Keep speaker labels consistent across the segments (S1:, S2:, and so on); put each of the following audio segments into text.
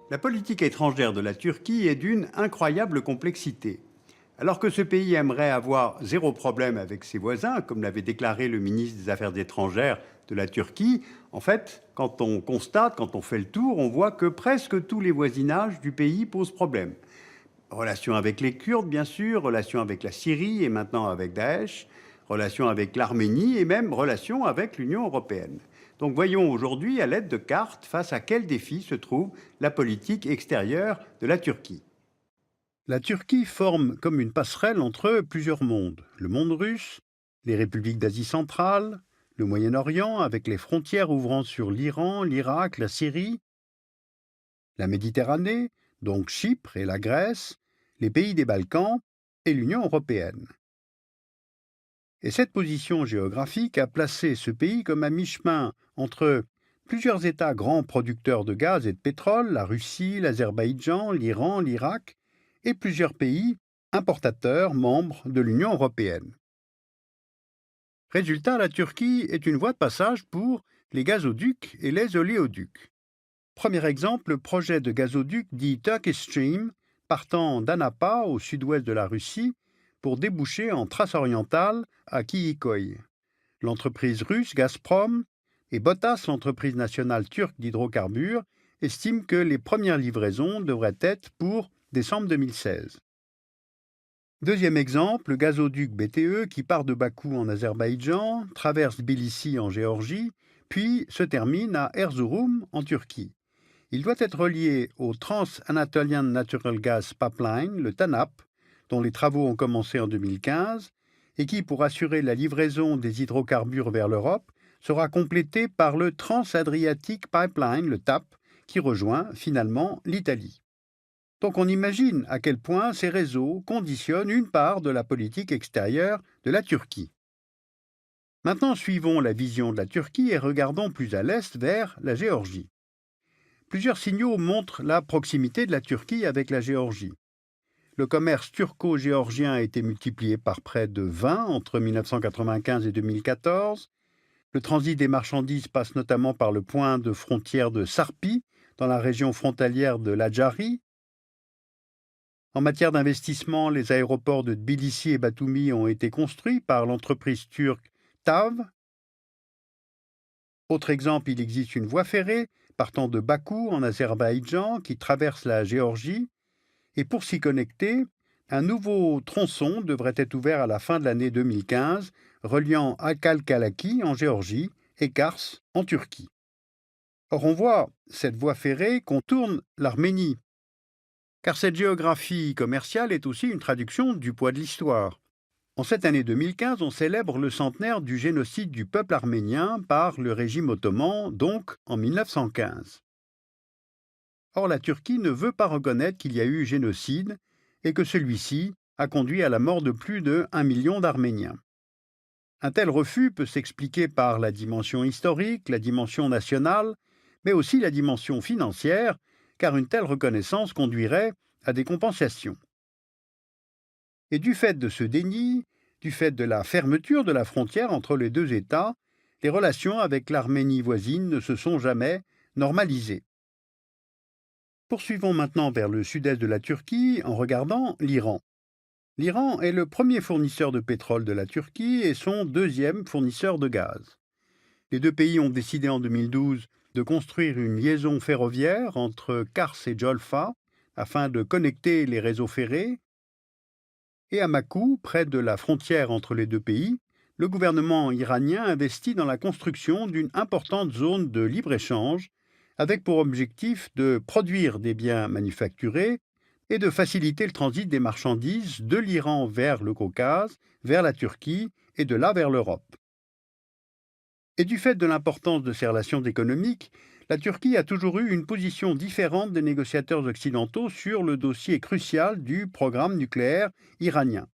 S1: La politique étrangère de la Turquie est d'une incroyable complexité. Alors que ce pays aimerait avoir zéro problème avec ses voisins, comme l'avait déclaré le ministre des Affaires étrangères de la Turquie, en fait, quand on constate, quand on fait le tour, on voit que presque tous les voisinages du pays posent problème. Relations avec les Kurdes, bien sûr, relations avec la Syrie et maintenant avec Daesh, relations avec l'Arménie et même relations avec l'Union européenne. Donc voyons aujourd'hui, à l'aide de cartes, face à quels défis se trouve la politique extérieure de la Turquie. La Turquie forme comme une passerelle entre plusieurs mondes. Le monde russe, les républiques d'Asie centrale, le Moyen-Orient avec les frontières ouvrant sur l'Iran, l'Irak, la Syrie, la Méditerranée, donc Chypre et la Grèce, les pays des Balkans et l'Union européenne. Et cette position géographique a placé ce pays comme à mi-chemin entre plusieurs États grands producteurs de gaz et de pétrole, la Russie, l'Azerbaïdjan, l'Iran, l'Irak, et plusieurs pays importateurs membres de l'Union européenne. Résultat, la Turquie est une voie de passage pour les gazoducs et les oléoducs. Premier exemple, le projet de gazoduc dit Turkish Stream, partant d'Anapa au sud-ouest de la Russie, pour déboucher en Thrace orientale à Kiikoy. L'entreprise russe Gazprom et Botas, l'entreprise nationale turque d'hydrocarbures, estiment que les premières livraisons devraient être pour décembre 2016. Deuxième exemple, le gazoduc BTE qui part de Bakou en Azerbaïdjan, traverse Tbilissi en Géorgie, puis se termine à Erzurum en Turquie. Il doit être relié au Trans-Anatolian Natural Gas Pipeline, le TANAP, dont les travaux ont commencé en 2015, et qui, pour assurer la livraison des hydrocarbures vers l'Europe, sera complété par le Trans-Adriatic Pipeline, le TAP, qui rejoint finalement l'Italie. Donc on imagine à quel point ces réseaux conditionnent une part de la politique extérieure de la Turquie. Maintenant, suivons la vision de la Turquie et regardons plus à l'est vers la Géorgie. Plusieurs signaux montrent la proximité de la Turquie avec la Géorgie. Le commerce turco-géorgien a été multiplié par près de 20 entre 1995 et 2014. Le transit des marchandises passe notamment par le point de frontière de Sarpi, dans la région frontalière de l'Adjari. En matière d'investissement, les aéroports de Tbilissi et Batumi ont été construits par l'entreprise turque TAV. Autre exemple, il existe une voie ferrée partant de Bakou en Azerbaïdjan qui traverse la Géorgie. Et pour s'y connecter, un nouveau tronçon devrait être ouvert à la fin de l'année 2015, reliant Akalkalaki en Géorgie et Kars en Turquie. Or, on voit, cette voie ferrée contourne l'Arménie, car cette géographie commerciale est aussi une traduction du poids de l'histoire. En cette année 2015, on célèbre le centenaire du génocide du peuple arménien par le régime ottoman, donc en 1915. Or, la Turquie ne veut pas reconnaître qu'il y a eu génocide et que celui-ci a conduit à la mort de plus de 1 million d'Arméniens. Un tel refus peut s'expliquer par la dimension historique, la dimension nationale, mais aussi la dimension financière, car une telle reconnaissance conduirait à des compensations. Et du fait de ce déni, du fait de la fermeture de la frontière entre les deux États, les relations avec l'Arménie voisine ne se sont jamais normalisées. Poursuivons maintenant vers le sud-est de la Turquie en regardant l'Iran. L'Iran est le premier fournisseur de pétrole de la Turquie et son deuxième fournisseur de gaz. Les deux pays ont décidé en 2012 de construire une liaison ferroviaire entre Kars et Jolfa afin de connecter les réseaux ferrés. Et à Bakou, près de la frontière entre les deux pays, le gouvernement iranien investit dans la construction d'une importante zone de libre-échange avec pour objectif de produire des biens manufacturés et de faciliter le transit des marchandises de l'Iran vers le Caucase, vers la Turquie et de là vers l'Europe. Et du fait de l'importance de ces relations économiques, la Turquie a toujours eu une position différente des négociateurs occidentaux sur le dossier crucial du programme nucléaire iranien.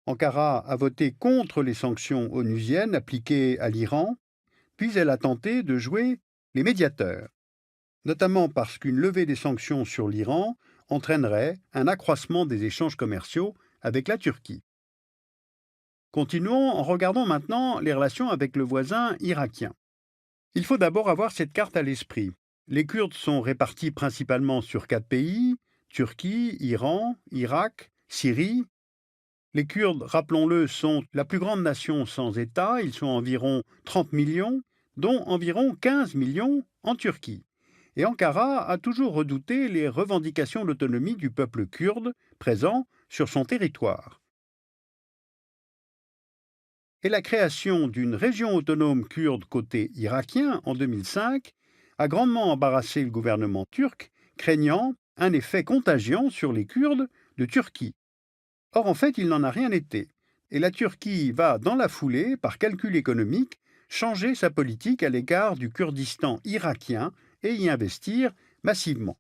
S1: Ankara a voté contre les sanctions onusiennes appliquées à l'Iran, puis elle a tenté de jouer les médiateurs, notamment parce qu'une levée des sanctions sur l'Iran entraînerait un accroissement des échanges commerciaux avec la Turquie. Continuons en regardant maintenant les relations avec le voisin irakien. Il faut d'abord avoir cette carte à l'esprit. Les Kurdes sont répartis principalement sur 4 pays: Turquie, Iran, Irak, Syrie. Les Kurdes, rappelons-le, sont la plus grande nation sans État. Ils sont environ 30 millions, dont environ 15 millions en Turquie. Et Ankara a toujours redouté les revendications d'autonomie du peuple kurde présent sur son territoire. Et la création d'une région autonome kurde côté irakien en 2005 a grandement embarrassé le gouvernement turc, craignant un effet contagion sur les Kurdes de Turquie. Or, en fait, il n'en a rien été. Et la Turquie va, dans la foulée, par calcul économique, changer sa politique à l'égard du Kurdistan irakien et y investir massivement.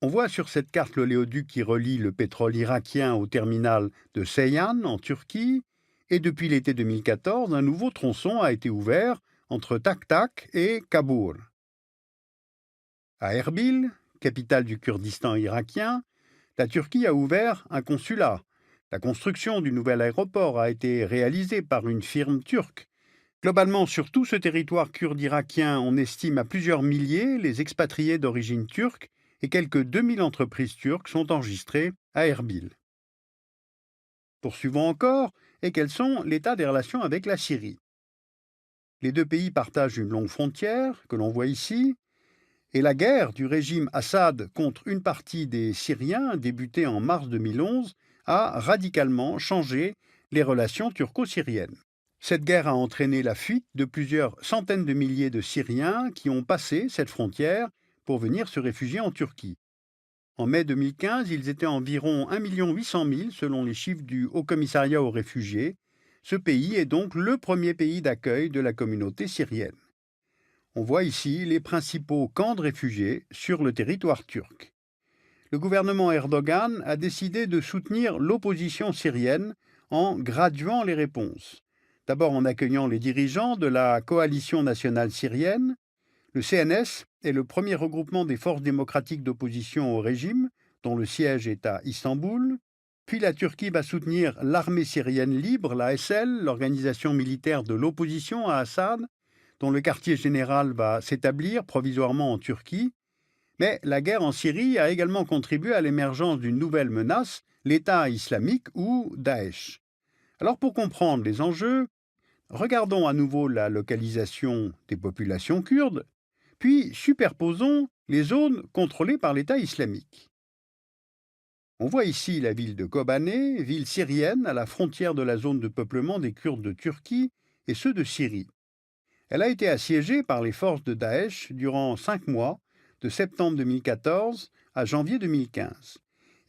S1: On voit sur cette carte l'oléoduc qui relie le pétrole irakien au terminal de Seyhan en Turquie, et depuis l'été 2014, un nouveau tronçon a été ouvert entre Taktak et Kaboul. À Erbil, capitale du Kurdistan irakien, la Turquie a ouvert un consulat. La construction du nouvel aéroport a été réalisée par une firme turque. Globalement, sur tout ce territoire kurde irakien, on estime à plusieurs milliers les expatriés d'origine turque et quelques 2000 entreprises turques sont enregistrées à Erbil. Poursuivons encore, et quels sont l'état des relations avec la Syrie? Les deux pays partagent une longue frontière, que l'on voit ici, et la guerre du régime Assad contre une partie des Syriens, débutée en mars 2011, a radicalement changé les relations turco-syriennes. Cette guerre a entraîné la fuite de plusieurs centaines de milliers de Syriens qui ont passé cette frontière pour venir se réfugier en Turquie. En mai 2015, ils étaient environ 1,8 million selon les chiffres du Haut-Commissariat aux réfugiés. Ce pays est donc le premier pays d'accueil de la communauté syrienne. On voit ici les principaux camps de réfugiés sur le territoire turc. Le gouvernement Erdogan a décidé de soutenir l'opposition syrienne en graduant les réponses. D'abord en accueillant les dirigeants de la coalition nationale syrienne. Le CNS est le premier regroupement des forces démocratiques d'opposition au régime, dont le siège est à Istanbul. Puis la Turquie va soutenir l'armée syrienne libre, l'ASL, l'organisation militaire de l'opposition à Assad, dont le quartier général va s'établir provisoirement en Turquie. Mais la guerre en Syrie a également contribué à l'émergence d'une nouvelle menace, l'État islamique ou Daesh. Alors pour comprendre les enjeux, regardons à nouveau la localisation des populations kurdes, puis superposons les zones contrôlées par l'État islamique. On voit ici la ville de Kobané, ville syrienne à la frontière de la zone de peuplement des Kurdes de Turquie et ceux de Syrie. Elle a été assiégée par les forces de Daesh durant 5 mois, de septembre 2014 à janvier 2015.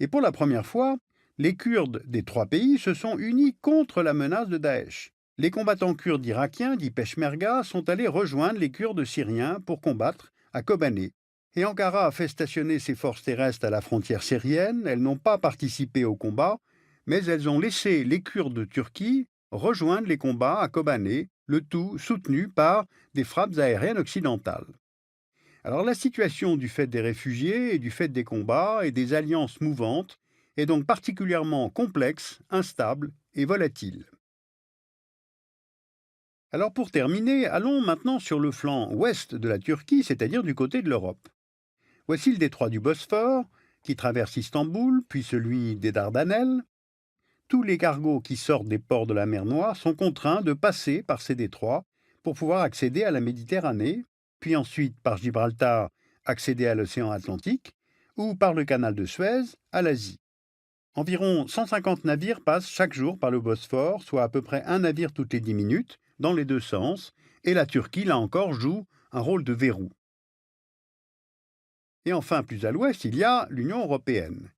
S1: Et pour la première fois, les Kurdes des 3 pays se sont unis contre la menace de Daesh. Les combattants kurdes irakiens, dits Peshmerga, sont allés rejoindre les Kurdes syriens pour combattre à Kobané. Et Ankara a fait stationner ses forces terrestres à la frontière syrienne. Elles n'ont pas participé au combat, mais elles ont laissé les Kurdes de Turquie rejoindre les combats à Kobané, le tout soutenu par des frappes aériennes occidentales. Alors la situation du fait des réfugiés et du fait des combats et des alliances mouvantes est donc particulièrement complexe, instable et volatile. Alors pour terminer, allons maintenant sur le flanc ouest de la Turquie, c'est-à-dire du côté de l'Europe. Voici le détroit du Bosphore, qui traverse Istanbul, puis celui des Dardanelles. Tous les cargos qui sortent des ports de la mer Noire sont contraints de passer par ces détroits pour pouvoir accéder à la Méditerranée, puis ensuite par Gibraltar accéder à l'océan Atlantique, ou par le canal de Suez à l'Asie. Environ 150 navires passent chaque jour par le Bosphore, soit à peu près un navire toutes les 10 minutes, dans les deux sens, et la Turquie, là encore, joue un rôle de verrou. Et enfin, plus à l'ouest, il y a l'Union européenne.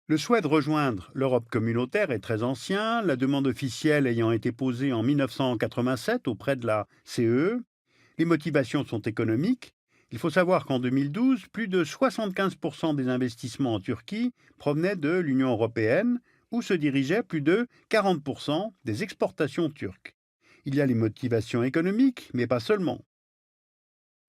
S1: Le souhait de rejoindre l'Europe communautaire est très ancien, la demande officielle ayant été posée en 1987 auprès de la CE. Les motivations sont économiques. Il faut savoir qu'en 2012, plus de 75% des investissements en Turquie provenaient de l'Union européenne, où se dirigeaient plus de 40% des exportations turques. Il y a les motivations économiques, mais pas seulement.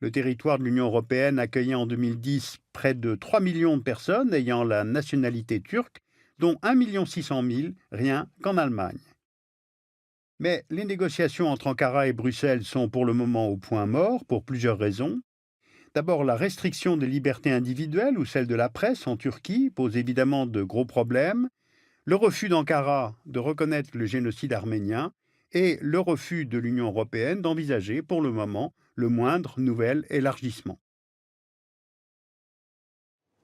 S1: Le territoire de l'Union européenne accueillait en 2010 près de 3 millions de personnes ayant la nationalité turque, dont 1,6 million rien qu'en Allemagne. Mais les négociations entre Ankara et Bruxelles sont pour le moment au point mort pour plusieurs raisons. D'abord, la restriction des libertés individuelles ou celle de la presse en Turquie pose évidemment de gros problèmes, le refus d'Ankara de reconnaître le génocide arménien et le refus de l'Union européenne d'envisager pour le moment le moindre nouvel élargissement.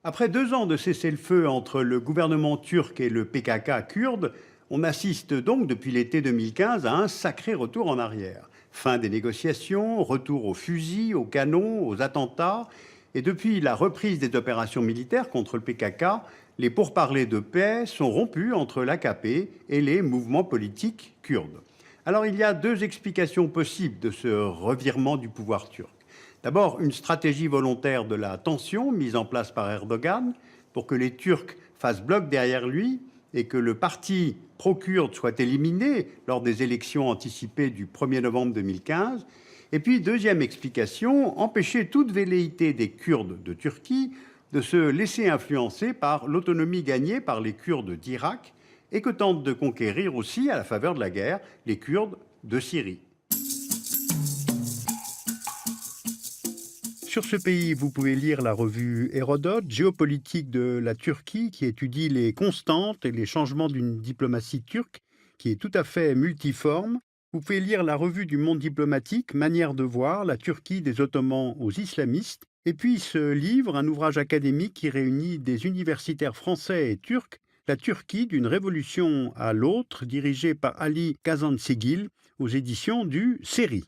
S1: Après 2 ans de cessez-le-feu entre le gouvernement turc et le PKK kurde, on assiste donc depuis l'été 2015 à un sacré retour en arrière. Fin des négociations, retour aux fusils, aux canons, aux attentats, et depuis la reprise des opérations militaires contre le PKK, les pourparlers de paix sont rompus entre l'AKP et les mouvements politiques kurdes. Alors il y a deux explications possibles de ce revirement du pouvoir turc. D'abord, une stratégie volontaire de la tension mise en place par Erdogan pour que les Turcs fassent bloc derrière lui et que le parti pro-kurde soit éliminé lors des élections anticipées du 1er novembre 2015. Et puis, deuxième explication, empêcher toute velléité des Kurdes de Turquie de se laisser influencer par l'autonomie gagnée par les Kurdes d'Irak et que tentent de conquérir aussi, à la faveur de la guerre, les Kurdes de Syrie. Sur ce pays, vous pouvez lire la revue Hérodote, géopolitique de la Turquie, qui étudie les constantes et les changements d'une diplomatie turque qui est tout à fait multiforme. Vous pouvez lire la revue du Monde diplomatique, Manière de voir, la Turquie des Ottomans aux islamistes. Et puis ce livre, un ouvrage académique qui réunit des universitaires français et turcs, La Turquie d'une révolution à l'autre, dirigé par Ali Kazantzigil, aux éditions du CERI.